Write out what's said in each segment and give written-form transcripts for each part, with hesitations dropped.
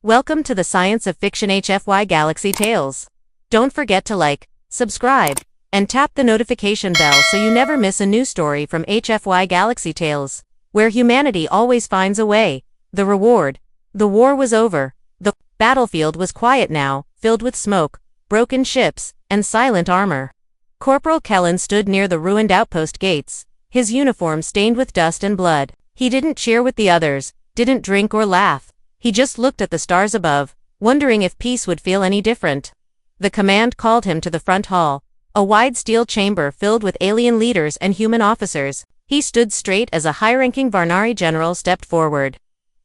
Welcome to the Science of Fiction HFY Galaxy Tales. Don't forget to like, subscribe, and tap the notification bell so you never miss a new story from HFY Galaxy Tales, where humanity always finds a way. The reward. The war was over. The battlefield was quiet now, filled with smoke, broken ships, and silent armor. Corporal Kellen stood near the ruined outpost gates, his uniform stained with dust and blood. He didn't cheer with the others, didn't drink or laugh. He just looked at the stars above, wondering if peace would feel any different. The command called him to the front hall, a wide steel chamber filled with alien leaders and human officers. He stood straight as a high-ranking Varnari general stepped forward.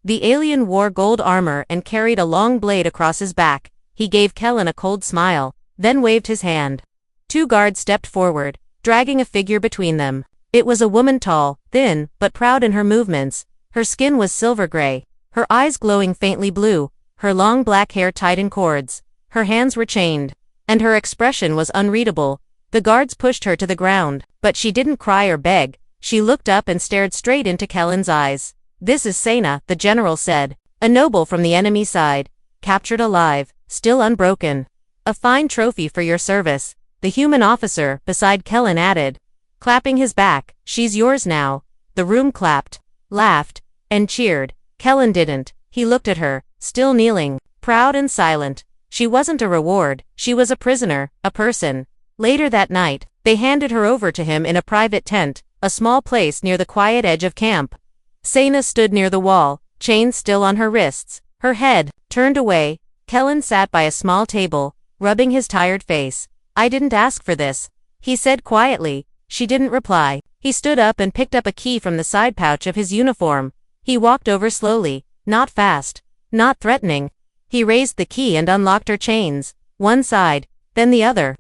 The alien wore gold armor and carried a long blade across his back. He gave Kellen a cold smile, then waved his hand. Two guards stepped forward, dragging a figure between them. It was a woman, tall, thin, but proud in her movements. Her skin was silver gray, her eyes glowing faintly blue, her long black hair tied in cords. Her hands were chained, and her expression was unreadable. The guards pushed her to the ground, but she didn't cry or beg. She looked up and stared straight into Kellen's eyes. "This is Sena," the general said, "a noble from the enemy side, captured alive, still unbroken. A fine trophy for your service," the human officer beside Kellen added, clapping his back. "She's yours now." The room clapped, laughed, and cheered. Kellen didn't. He looked at her, still kneeling, proud and silent. She wasn't a reward, she was a prisoner, a person. Later that night, they handed her over to him in a private tent, a small place near the quiet edge of camp. Sena stood near the wall, chains still on her wrists, her head turned away. Kellen sat by a small table, rubbing his tired face. "I didn't ask for this," he said quietly. She didn't reply. He stood up and picked up a key from the side pouch of his uniform. He walked over slowly, not fast, not threatening. He raised the key and unlocked her chains, one side, then the other.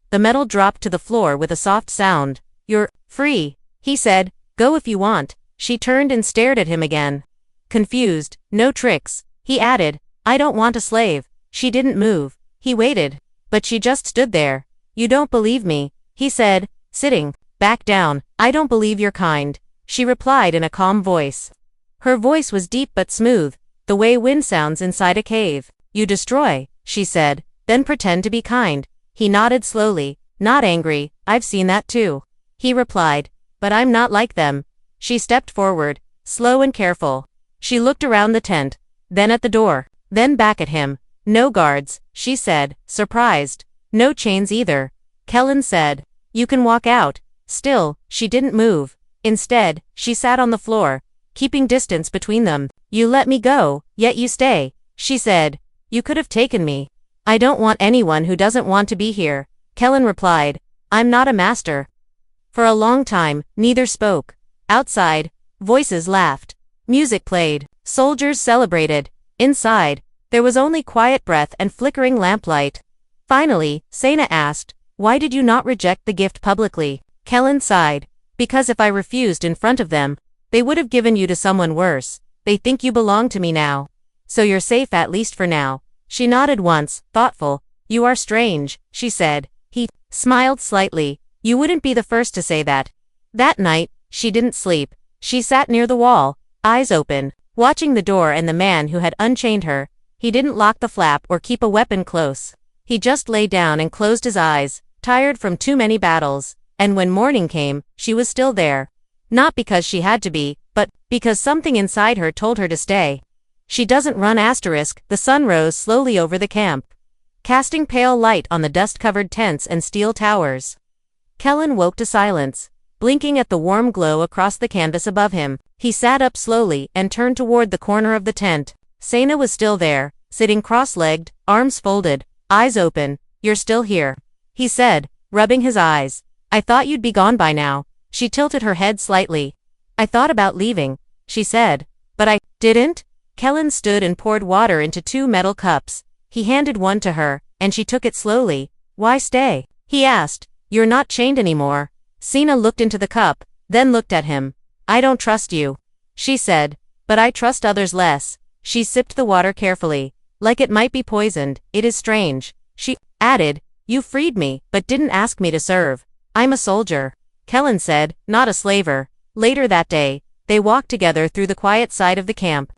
The metal dropped to the floor with a soft sound. "You're free," he said. "Go if you want." She turned and stared at him again. Confused. "No tricks," he added. "I don't want a slave." She didn't move. He waited, but she just stood there. "You don't believe me," he said, sitting back down. "I don't believe you're kind," she replied in a calm voice. Her voice was deep but smooth, the way wind sounds inside a cave. "You destroy," she said, "then pretend to be kind." He nodded slowly, not angry. "I've seen that too," he replied, "but I'm not like them." She stepped forward, slow and careful. She looked around the tent, then at the door, then back at him. "No guards," she said, surprised. "No chains either." Kellen said, "You can walk out." Still, she didn't move. Instead, she sat on the floor, keeping distance between them. "You let me go, yet you stay," she said. "You could have taken me." "I don't want anyone who doesn't want to be here," Kellen replied. "I'm not a master." For a long time, neither spoke. Outside, voices laughed. Music played. Soldiers celebrated. Inside, there was only quiet breath and flickering lamplight. Finally, Sena asked, "Why did you not reject the gift publicly?" Kellen sighed. "Because if I refused in front of them, they would have given you to someone worse. They think you belong to me now. So you're safe at least for now." She nodded once, thoughtful. "You are strange," she said. He smiled slightly. "You wouldn't be the first to say that." That night, she didn't sleep. She sat near the wall, eyes open, watching the door and the man who had unchained her. He didn't lock the flap or keep a weapon close. He just lay down and closed his eyes, tired from too many battles. And when morning came, she was still there. Not because she had to be, but because something inside her told her to stay. She doesn't run asterisk. The sun rose slowly over the camp, casting pale light on the dust-covered tents and steel towers. Kellen woke to silence, blinking at the warm glow across the canvas above him. He sat up slowly and turned toward the corner of the tent. Sena was still there, sitting cross-legged, arms folded, eyes open. "You're still here," he said, rubbing his eyes. "I thought you'd be gone by now." She tilted her head slightly. "I thought about leaving," she said. "But I didn't." Kellen stood and poured water into two metal cups. He handed one to her, and she took it slowly. "Why stay?" he asked. "You're not chained anymore." Sena looked into the cup, then looked at him. "I don't trust you," she said, "but I trust others less." She sipped the water carefully, like it might be poisoned. "It is strange," she added. "You freed me, but didn't ask me to serve." "I'm a soldier," Kellen said, "not a slaver." Later that day, they walked together through the quiet side of the camp.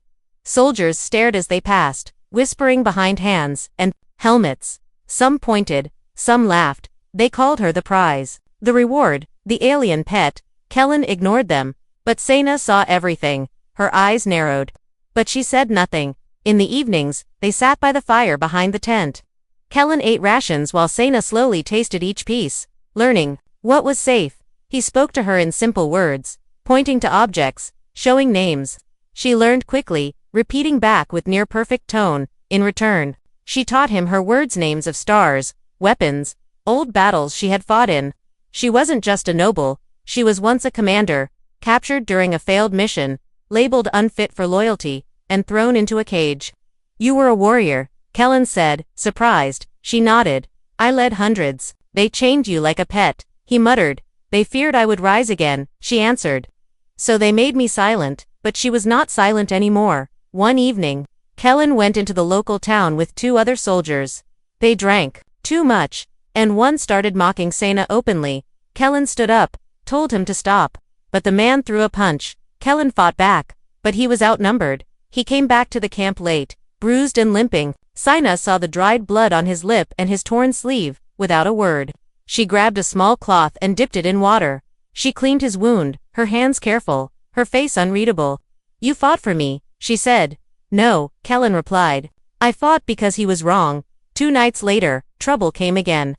Soldiers stared as they passed, whispering behind hands and helmets. Some pointed, some laughed. They called her the prize. The reward, the alien pet. Kellen ignored them, but Sena saw everything. Her eyes narrowed. But she said nothing. In the evenings, they sat by the fire behind the tent. Kellen ate rations while Sena slowly tasted each piece, learning what was safe. He spoke to her in simple words, pointing to objects, showing names. She learned quickly, repeating back with near-perfect tone. In return, she taught him her words, names of stars, weapons, old battles she had fought in. She wasn't just a noble, she was once a commander, captured during a failed mission, labeled unfit for loyalty, and thrown into a cage. You were a warrior, Kellen said, surprised. She nodded. I led hundreds. They chained you like a pet, he muttered. They feared I would rise again, she answered. So they made me silent, but she was not silent anymore. One evening, Kellen went into the local town with 2 other soldiers. They drank too much, and one started mocking Sena openly. Kellen stood up, told him to stop. But the man threw a punch. Kellen fought back, but he was outnumbered. He came back to the camp late, bruised and limping. Sena saw the dried blood on his lip and his torn sleeve. Without a word, she grabbed a small cloth and dipped it in water. She cleaned his wound, her hands careful, her face unreadable. You fought for me, she said. No, Kellen replied. I fought because he was wrong. 2 nights later, trouble came again.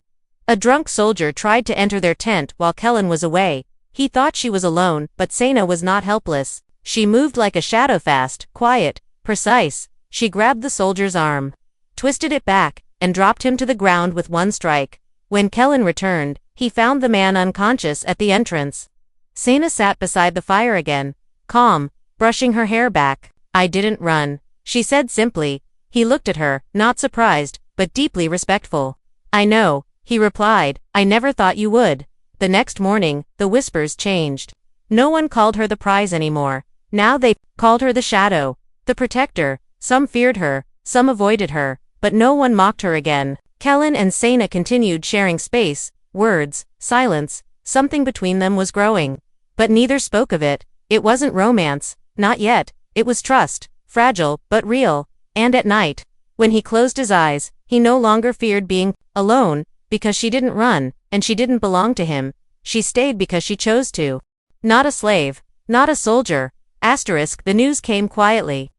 A drunk soldier tried to enter their tent while Kellen was away. He thought she was alone, but Sena was not helpless. She moved like a shadow, fast, quiet, precise. She grabbed the soldier's arm, twisted it back, and dropped him to the ground with one strike. When Kellen returned, he found the man unconscious at the entrance. Sena sat beside the fire again, calm, brushing her hair back. I didn't run, she said simply. He looked at her, not surprised, but deeply respectful. I know, he replied. I never thought you would. The next morning, the whispers changed. No one called her the prize anymore. Now they called her the shadow, the protector. Some feared her, some avoided her, but no one mocked her again. Kellen and Sena continued sharing space, words, silence. Something between them was growing. But neither spoke of it. It wasn't romance, not yet. It was trust, fragile, but real. And at night, when he closed his eyes, he no longer feared being alone, because she didn't run, and she didn't belong to him. She stayed because she chose to. Not a slave, not a soldier. The news came quietly,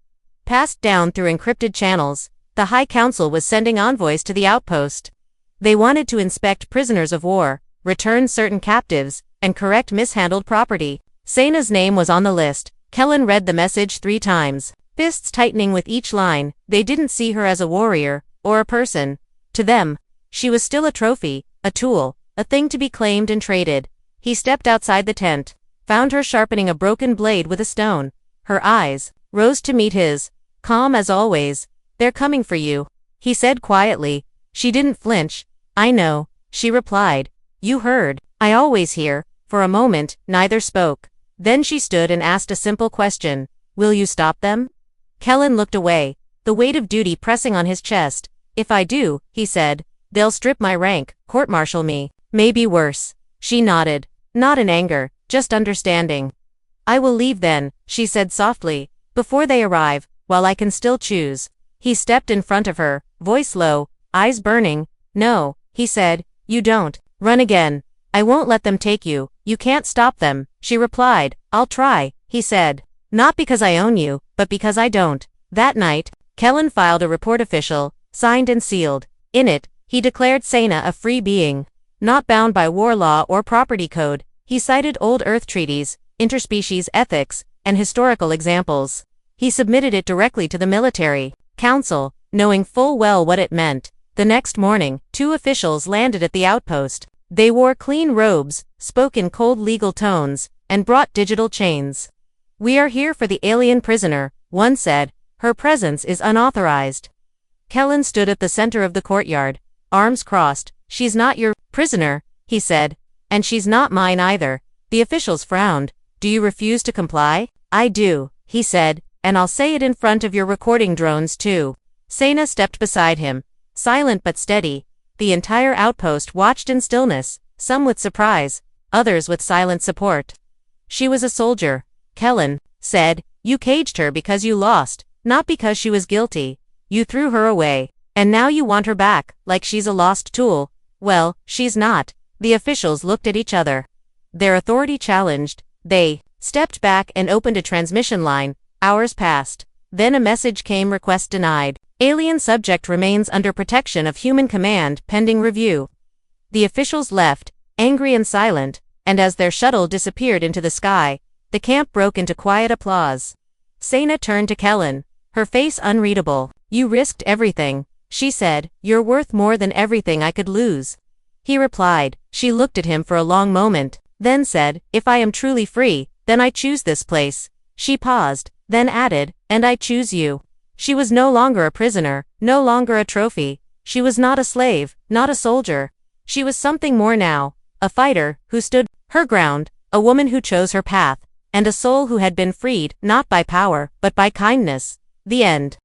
passed down through encrypted channels. The High Council was sending envoys to the outpost. They wanted to inspect prisoners of war, return certain captives, and correct mishandled property. Sena's name was on the list. Kellen read the message 3 times, fists tightening with each line. They didn't see her as a warrior, or a person. To them, she was still a trophy, a tool, a thing to be claimed and traded. He stepped outside the tent, found her sharpening a broken blade with a stone. Her eyes rose to meet his, calm as always. They're coming for you, he said quietly. She didn't flinch. I know, she replied. You heard. I always hear. For a moment, neither spoke. Then she stood and asked a simple question. Will you stop them? Kellen looked away, the weight of duty pressing on his chest. If I do, he said, they'll strip my rank, court-martial me. Maybe worse. She nodded. Not in anger, just understanding. I will leave then, she said softly, before they arrive, while I can still choose. He stepped in front of her, voice low, eyes burning. No, he said, you don't. Run again. I won't let them take you. You can't stop them, she replied. I'll try, he said. Not because I own you, but because I don't. That night, Kellen filed a report official, signed and sealed. In it, he declared Sena a free being, not bound by war law or property code. He cited old Earth treaties, interspecies ethics, and historical examples. He submitted it directly to the military council, knowing full well what it meant. The next morning, 2 officials landed at the outpost. They wore clean robes, spoke in cold legal tones, and brought digital chains. We are here for the alien prisoner, one said. Her presence is unauthorized. Kellen stood at the center of the courtyard, arms crossed. She's not your prisoner, he said. And she's not mine either. The officials frowned. Do you refuse to comply? I do, he said, and I'll say it in front of your recording drones too. Sena stepped beside him, silent but steady. The entire outpost watched in stillness, some with surprise, others with silent support. She was a soldier, Kellen said. You caged her because you lost, not because she was guilty. You threw her away. And now you want her back, like she's a lost tool. Well, she's not. The officials looked at each other. Their authority challenged. They stepped back and opened a transmission line. Hours passed. Then a message came: request denied. Alien subject remains under protection of human command, pending review. The officials left, angry and silent, and as their shuttle disappeared into the sky, the camp broke into quiet applause. Sana turned to Kellen, her face unreadable. You risked everything, she said. You're worth more than everything I could lose. He replied. She looked at him for a long moment, then said, if I am truly free, then I choose this place. She paused, then added, and I choose you. She was no longer a prisoner, no longer a trophy. She was not a slave, not a soldier. She was something more now, a fighter who stood her ground, a woman who chose her path, and a soul who had been freed, not by power, but by kindness. The end.